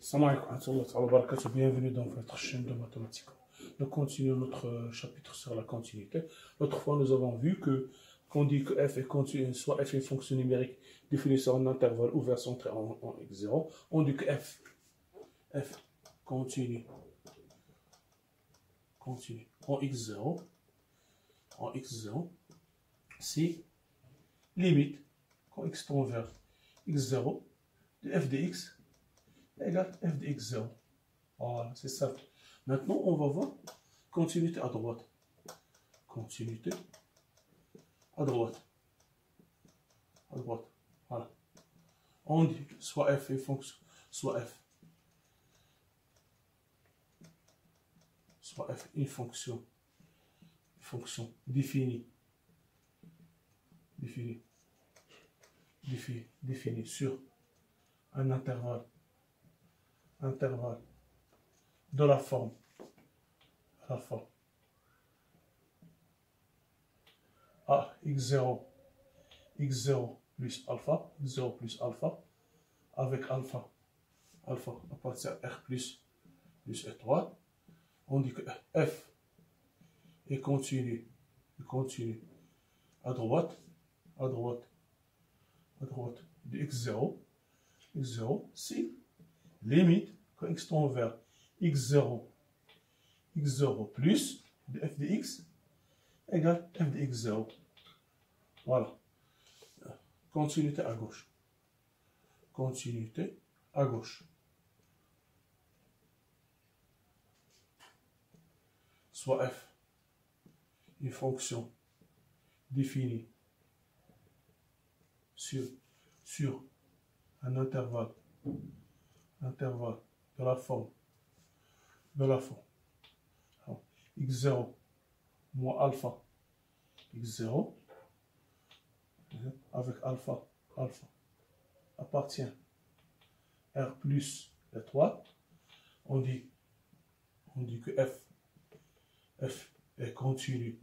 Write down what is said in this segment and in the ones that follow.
Salam alaikum wa barakatuh, bienvenue dans votre chaîne de mathématiques. Nous continuons notre chapitre sur la continuité. L'autre fois, nous avons vu que qu'on dit que f est continu, soit f est une fonction numérique définie sur un intervalle ouvert centré en x0, on dit que f continue en x0, si limite quand x tend vers x0 de f de x égale f de x0. Voilà, c'est ça. Maintenant, on va voir continuité à droite. Continuité à droite. À droite. Voilà. On dit soit f est fonction, soit f une fonction définie sur un intervalle de la forme a x0 plus alpha, avec alpha appartient à r plus étoile. On dit que f est continu à droite de x0, si limite quand x tend vers x0 plus de f de x égale f de x0. Voilà. Continuité à gauche. Soit f une fonction définie sur un intervalle de la forme alors, x0 moins alpha x0 avec alpha appartient r plus étoile. On dit que f est continu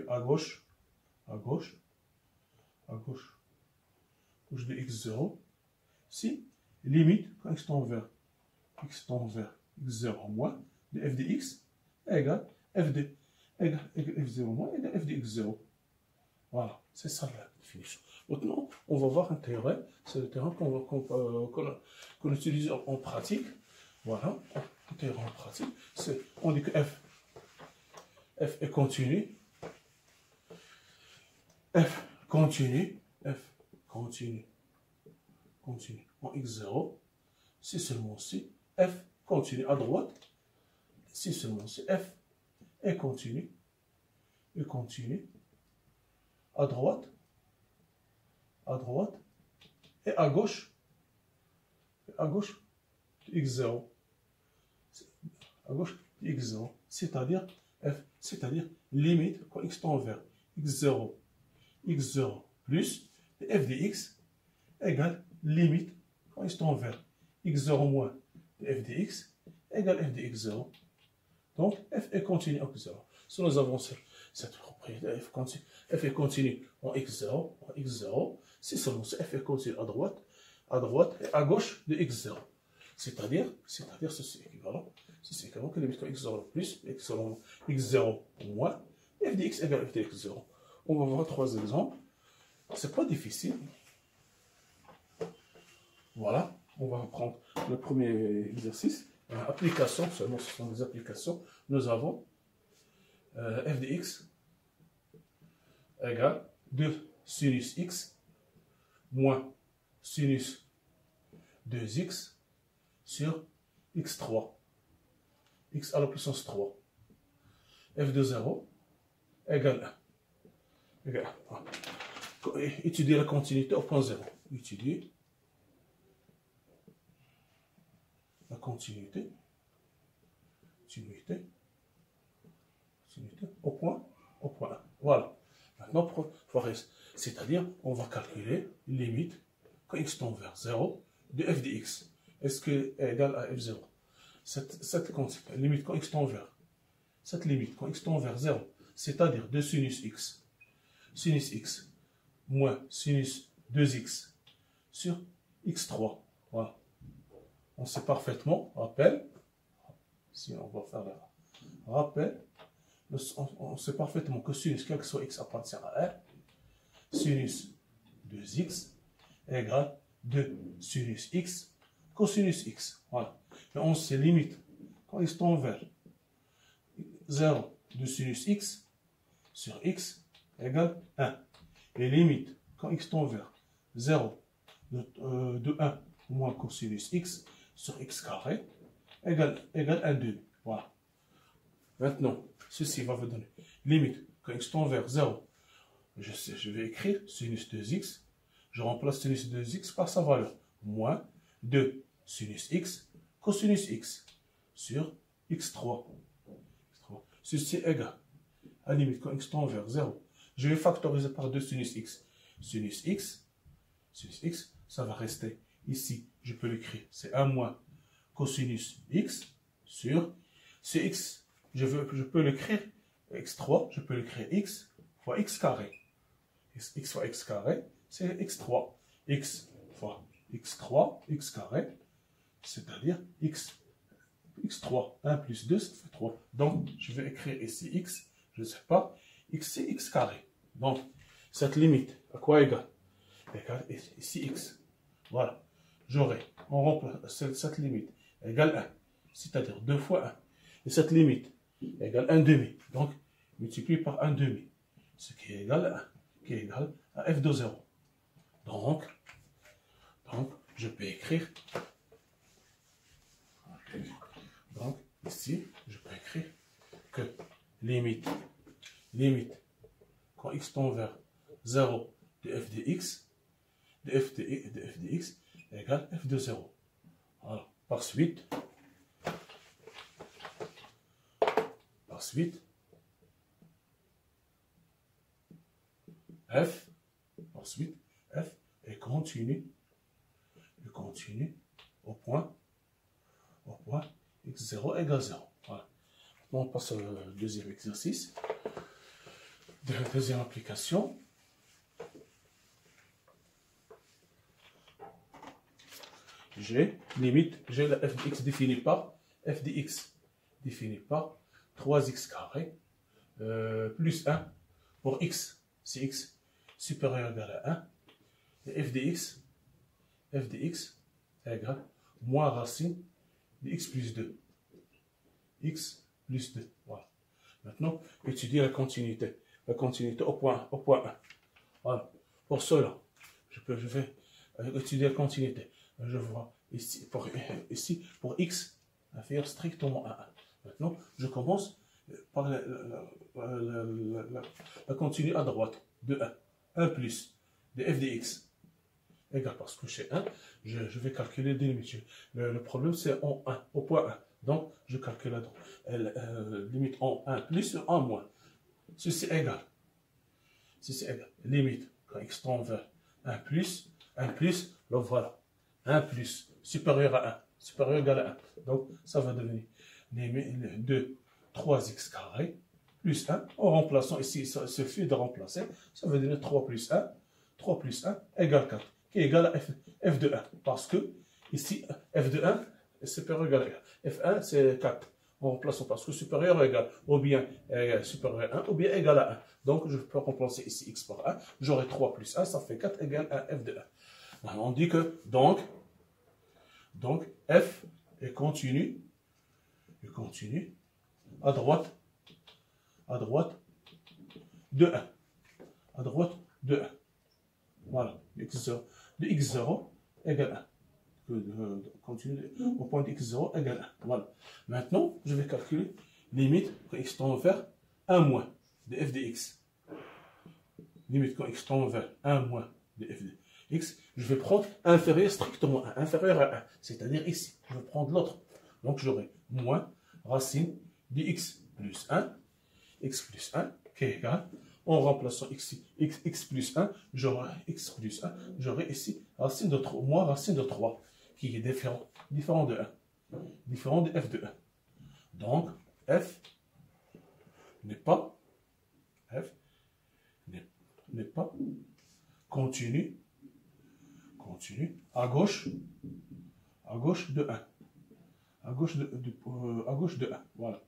à gauche de x0 si limite quand x tend vers x0 moins de f de x égale f de f0 moins égale f de x0. Voilà, c'est ça la définition. Maintenant, on va voir un théorème. C'est le théorème qu'on utilise en pratique. Voilà, un théorème en pratique. On dit que f est continu. F continue en x0 si seulement si f continue à droite, si seulement si f est continu à droite et à gauche de x0, c'est-à-dire limite quand x tend vers x0 plus de f de x égale limite quand x tend vers x0 moins de f de x égale f de x0. Donc f est continu en x0. Si nous avons cette propriété, f est continu en x0, si seulement si f est continu à droite et à gauche de x0. C'est-à-dire ceci est équivalent que limite quand x0 plus, x0 moins, f de x égale f de x0. On va voir trois exemples. C'est pas difficile. Voilà, on va prendre le premier exercice. Application, seulement ce sont des applications. Nous avons f de x égale 2 sinus x moins sinus 2x sur x3. X à la puissance 3. f de 0 égale 1. Étudier la continuité au point 0. Étudier la continuité au point 1. Voilà. Maintenant, c'est-à-dire, on va calculer limite quand x tend vers 0 de f de x. Est-ce qu'elle est égale à f0? Cette limite quand x tend vers cette limite quand x tend vers 0, c'est-à-dire de sinus x moins sinus 2x sur x3. Voilà. On sait parfaitement, rappel, si on va faire le rappel, on sait parfaitement que sinus, quel que soit x appartient à R, sinus 2x égale 2 sinus x cosinus x. Voilà. Et on sait limite quand x tend vers 0 de sinus x sur x égale 1. Et limite quand x tend vers 0 de 1 moins cosinus x sur x carré égale 1 demi. Voilà. Maintenant, ceci va vous donner limite quand x tend vers 0. Je vais écrire sinus 2x. Je remplace sinus 2x par sa valeur. Moins 2 sinus x cosinus x sur x3. Ceci est égal à la limite quand x tend vers 0. Je vais factoriser par 2 sinus x. Sinus x, ça va rester ici. Je peux l'écrire. C'est 1 moins cosinus x sur cx. Je peux l'écrire x3. Je peux l'écrire x fois x carré. X fois x carré, c'est x3. X fois x3, x carré, c'est-à-dire x3. 1 plus 2, ça fait 3. Donc, je vais écrire ici x, je ne sais pas, x c'est x carré. Donc, cette limite, à quoi égale? Égale ici x. Voilà. J'aurai, on remplace cette limite, égale 1, c'est-à-dire 2 fois 1. Et cette limite égale 1 demi. Donc, multiplie par 1 demi, ce qui est égal à 1. Qui est égal à f de 0. Donc, je peux écrire. Donc, ici, je peux écrire que limite, quand x tend vers 0 de f de x, de f de x égale f de 0. Alors, par suite, f est continu au point x0 égale 0. Voilà. On passe au deuxième exercice, deuxième application. J'ai la f de x définie par 3x carré plus 1 pour x, c'est x supérieur ou égal à 1, et f de x égale moins racine de x plus 2. X plus 2. Voilà. Maintenant, étudier la continuité. La continuité au point 1. Voilà. Pour cela, je vais étudier la continuité. Je vois ici pour x inférieur strictement à 1. Maintenant, je commence par la continuité à droite de 1. 1 plus de f de x égale, parce que chez 1, je vais calculer des limites. Le problème, c'est en 1, au point 1. Donc, je calcule la limite en 1 plus ou en moins. Ceci est égal. Limite, quand x tend vers 1 plus, donc voilà. 1 plus, supérieur à 1, supérieur ou égal à 1. Donc, ça va devenir limite de 3x carré plus 1. En remplaçant ici, il suffit de remplacer. Ça veut devenir 3 plus 1 égale 4. Qui est égal à f de 1. Parce que ici, f de 1 est supérieur ou égal à 1. F1, c'est 4. En remplaçant parce que supérieur ou égal, ou bien supérieur à 1, ou bien égal à 1. Donc, je peux remplacer ici x par 1. J'aurai 3 plus 1, ça fait 4 égale à f de 1. Alors, on dit que, donc, f est continu à droite de 1. Voilà, de x0 égale 1. Continue au point de x0 égale 1. Voilà. Maintenant, je vais calculer limite quand x tend vers 1 moins de f de x. Limite quand x tend vers 1 moins de f de x. Je vais prendre inférieur strictement à 1, inférieur à 1. C'est-à-dire ici. Je vais prendre l'autre. Donc, j'aurai moins racine de x plus 1 qui est égal, en remplaçant x plus 1, j'aurai x plus 1, j'aurai ici racine de 3, moins racine de 3, qui est différent de 1, différent de f de 1. Donc, f n'est pas continue, à gauche de 1. À gauche de 1. Voilà.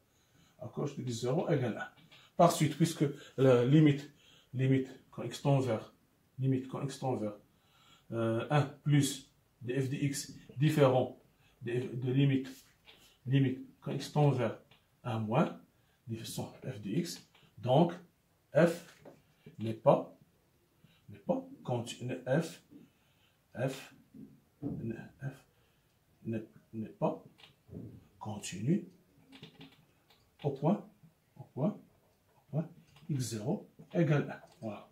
À gauche de 0 égale 1. Par suite, puisque la limite quand x tend vers 1 plus de f de x différent de limite quand x tend vers 1 moins de f de x, donc f n'est pas continu, f n'est pas continu au point x0 égale 1. Voilà,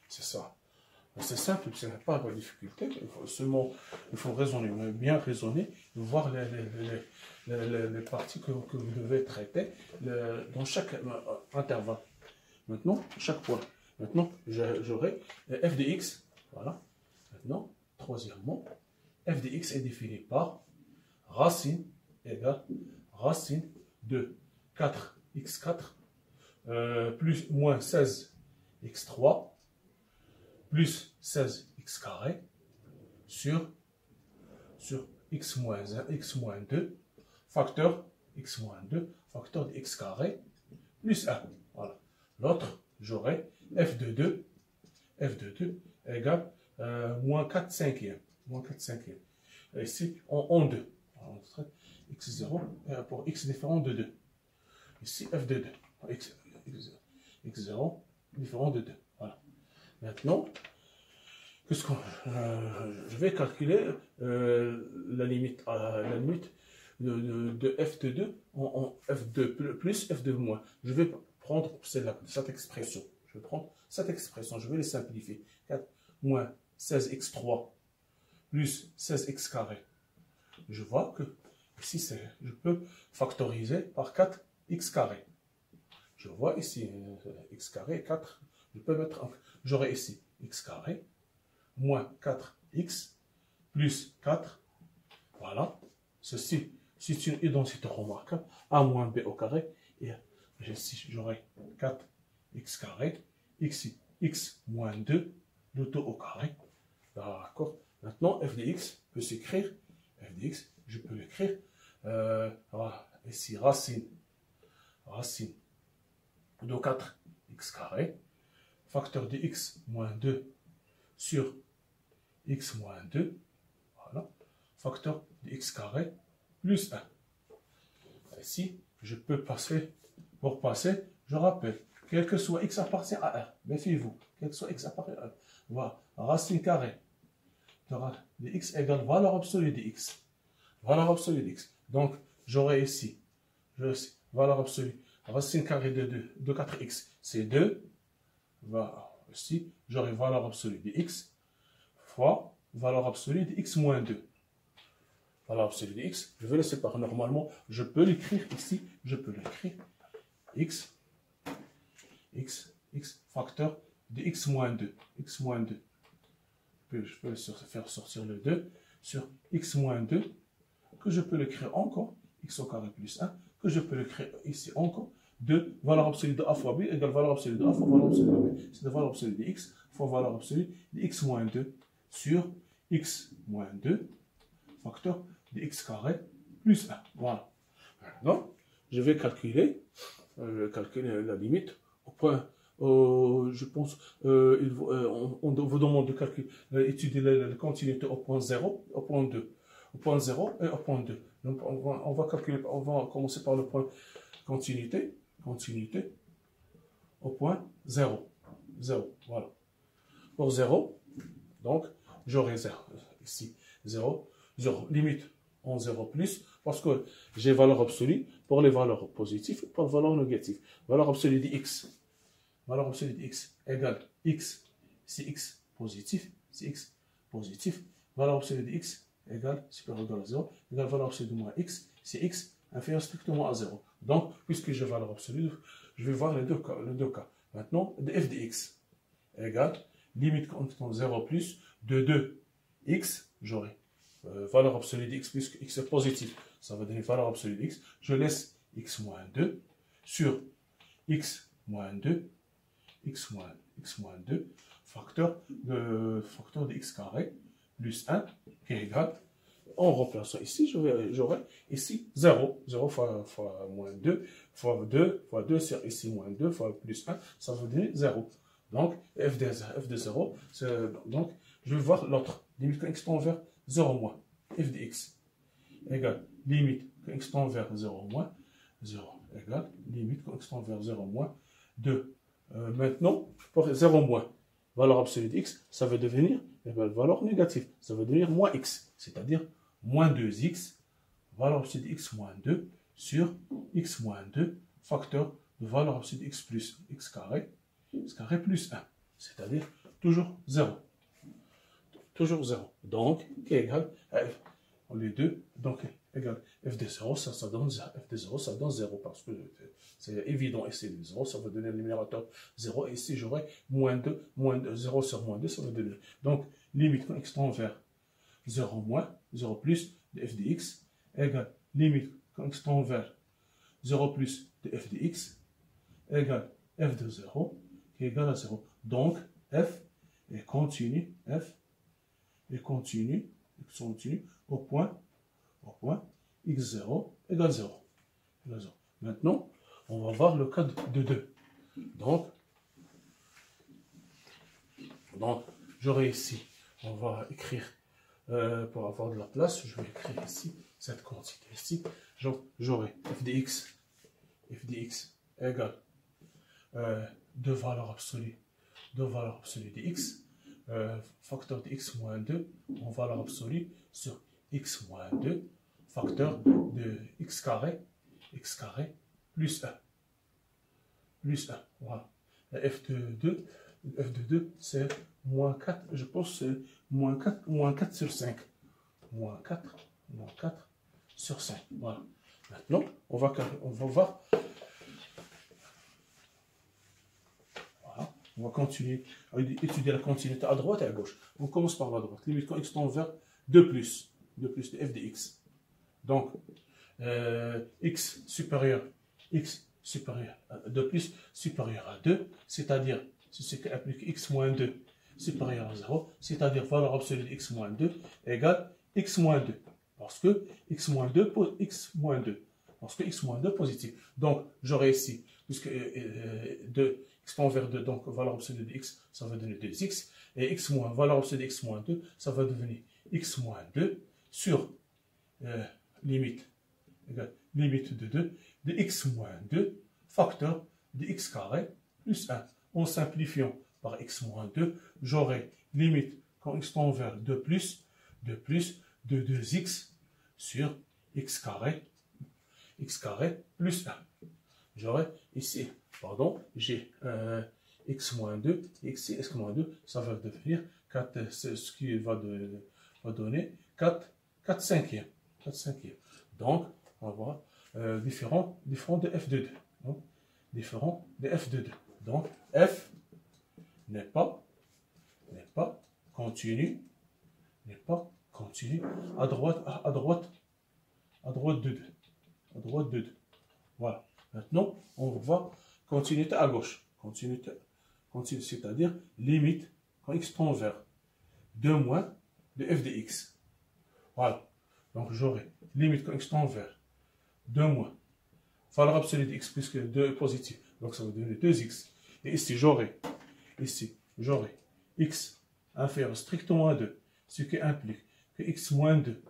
c'est ça. C'est simple, ce n'est pas de difficulté. Il faut raisonner, bien raisonner, voir les parties que vous devez traiter dans chaque intervalle. Maintenant, chaque point. Maintenant, j'aurai f de x. Voilà. Maintenant, troisièmement, f de x est défini par racine égale racine de 4x4 plus moins 16x3 plus 16x carré sur x moins 1, x moins 2, facteur x moins 2, facteur de x carré, plus 1. Voilà. L'autre, j'aurai f de 2 égale moins 4 cinquièmes. Moins 4 cinquièmes. Ici, en 2. x0 pour x différent de 2. Ici, f de 2. x0 différent de 2. Voilà. Maintenant, je vais calculer la limite de f de 2 en f de plus f de moins. Je vais prendre cette expression. Je vais prendre cette expression. Je vais les simplifier. 4 moins 16x3 plus 16x carré. Je vois que ici, je peux factoriser par 4x carré. Je vois ici x carré 4. Je peux mettre, j'aurai ici x carré moins 4x plus 4. Voilà. Ceci, c'est une identité remarquable. A moins b au carré. Et ici, j'aurai 4x carré. X moins 2, le tout au carré. D'accord. Maintenant, f de x peut s'écrire. F de x, je peux l'écrire. Ici, racine de 4x carré. Facteur de x moins 2 sur x moins 2. Voilà. Facteur de x carré plus 1. Ici, je peux passer, pour passer, je rappelle, quel que soit x appartient à 1. Méfiez-vous, quel que soit x appartient à 1. Voilà. Racine carrée de x égale valeur absolue de x. Valeur absolue de x. Donc, j'aurai ici, valeur absolue, racine carrée de 4x, c'est 2. Voilà. Ici, j'aurai valeur absolue de x fois valeur absolue de x moins 2. Valeur absolue de x, je vais le séparer. Normalement, je peux l'écrire ici, je peux l'écrire x facteur de x moins 2. X moins 2. Je peux faire sortir le 2 sur x moins 2, que je peux l'écrire encore, x au carré plus 1, que je peux l'écrire ici encore, 2, valeur absolue de a fois b égale valeur absolue de a fois valeur absolue de b. C'est la valeur absolue de x fois valeur absolue de x moins 2 sur x moins 2, facteur de x carré plus 1. Voilà. Maintenant, je vais calculer la limite au point, je pense, on vous demande de calculer, étudier la continuité au point 0, au point 2. Au point 0 et au point 2. Donc, on va commencer par le point continuité au point 0. 0, voilà. Pour 0, donc, j'aurai 0, ici, 0, limite en 0 plus, parce que j'ai valeur absolue pour les valeurs positives et pour les valeurs négatives. Valeur absolue de x. Valeur absolue de x égale x, c'est x positif, c'est x positif. Valeur absolue de x égale, supérieur ou égal à 0, égale valeur absolue de moins x, c'est x inférieur strictement à 0. Donc, puisque j'ai valeur absolue, je vais voir les deux cas. Maintenant, de f de x égale, limite quand 0 plus, de 2x, j'aurai valeur absolue de x, puisque x est positif, ça va donner valeur absolue de x, je laisse x moins 2 sur x moins 2, x moins 2, facteur de x carré plus 1 qui est égal, en remplaçant ici, j'aurai ici 0. 0 fois moins 2, fois 2, fois 2, c'est ici moins 2, fois plus 1, ça va donner 0. Donc, f de 0, donc, je vais voir l'autre. Limite quand x tend vers 0 moins, f de x égale limite quand x tend vers 0 moins, 0 égale limite quand x tend vers 0 moins 2. Maintenant, pour 0 moins, valeur absolue de x, ça va devenir valeur négative. Ça va devenir moins x, c'est-à-dire moins 2x, valeur absolue de x moins 2 sur x moins 2, facteur de valeur absolue de x plus x carré plus 1, c'est-à-dire toujours 0. Toujours 0. Donc, qui est égal à f. Les deux, donc, égal f de 0, ça donne f de 0, ça donne 0, parce que c'est évident, ici, 0, ça va donner le numérateur 0, et ici, j'aurai moins 2, 0 sur moins 2, ça va donner. Donc, limite quand x tend vers 0 moins, 0 plus de f de x, égale limite quand x tend vers 0 plus de f de x, égale f de 0, qui est égal à 0. Donc, f est continu, au point x0 égale 0. Maintenant, on va voir le cas de 2. Donc j'aurai ici, on va écrire, pour avoir de la place, je vais écrire ici, cette quantité ici. J'aurai f de x égale 2 valeurs absolues de x, facteur de x moins 2 en valeur absolue sur x moins 2, facteur de x carré plus 1. Voilà. F de 2, c'est moins 4, je pense c'est moins 4 sur 5. Moins 4 sur 5. Voilà. Maintenant, on va voir. Voilà. On va continuer à étudier la continuité à droite et à gauche. On commence par la droite. Limite quand x tend vers 2 plus de f de x. Donc, x supérieur à 2 plus supérieur à 2, c'est-à-dire, c'est ce qui implique x moins 2 supérieur à 0, c'est-à-dire valeur absolue de x moins 2 égale x moins 2, parce que x moins 2 positif. Donc, j'aurai ici, puisque 2, x tend vers 2, donc valeur absolue de x, ça va donner 2x, et x moins, valeur absolue de x moins 2, ça va devenir x moins 2 sur limite de 2 de x moins 2, facteur de x carré plus 1. En simplifiant par x moins 2, j'aurai limite quand x tend vers 2 plus de 2x sur x carré plus 1. J'aurai ici, j'ai x moins 2, x moins 2, ça va devenir 4, ce qui va donner 4 cinquièmes. Donc, on va voir différent de f de 2. Donc, différent de f de 2. Donc, f n'est pas continu à droite de 2. Voilà. Maintenant, on va voir continuité à gauche. Continuité, c'est-à-dire limite quand x tend vers 2 moins de f de x. Voilà. Donc, j'aurai limite quand x tend vers 2 moins valeur absolue de x puisque 2 est positif. Donc, ça va donner 2x. Et ici, j'aurai x inférieur strictement à 2, ce qui implique que x moins 2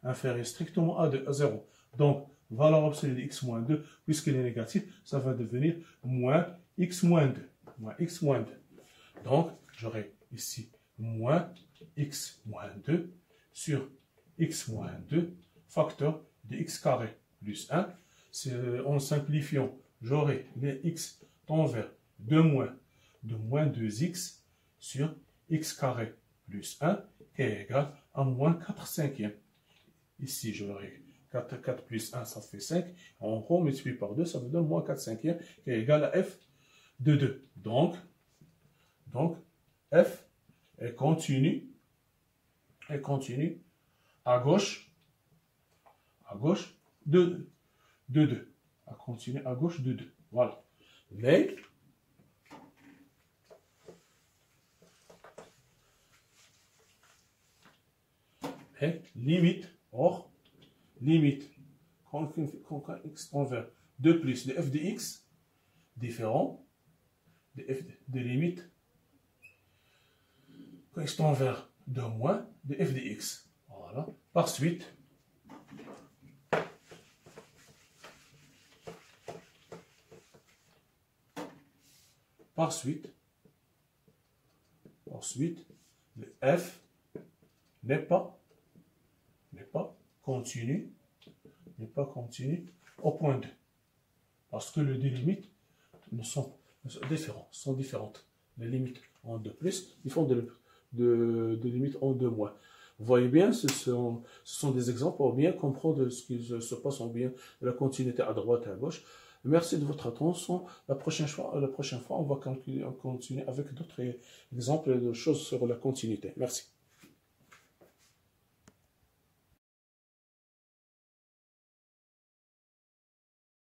inférieur strictement à 0. Donc, valeur absolue de x moins 2, puisqu'il est négatif, ça va devenir moins x moins 2. Donc, j'aurai ici moins x moins 2 sur x moins 2, facteur de x carré plus 1. En simplifiant, j'aurai les x tend vers 2 moins 2x sur x carré plus 1 qui est égal à moins 4 cinquièmes. Ici, j'aurai 4 plus 1, ça fait 5. En gros, multiplié par 2, ça me donne moins 4 cinquièmes qui est égal à f de 2. Donc f est continu à gauche de 2. À continuer à gauche de 2. Voilà. Mais limite, or, limite, quand x tend vers 2 plus de f de x, différent de f de limite, quand x tend vers 2 moins de f de x. Voilà. Par suite, le f n'est pas continu au point 2. Parce que les deux limites sont différentes. Les limites en 2 plus, ils font de limites en 2 moins. Vous voyez bien, ce sont des exemples pour bien comprendre ce qui se passe en bien de la continuité à droite et à gauche. Merci de votre attention. La prochaine fois, on va continuer avec d'autres exemples de choses sur la continuité. Merci.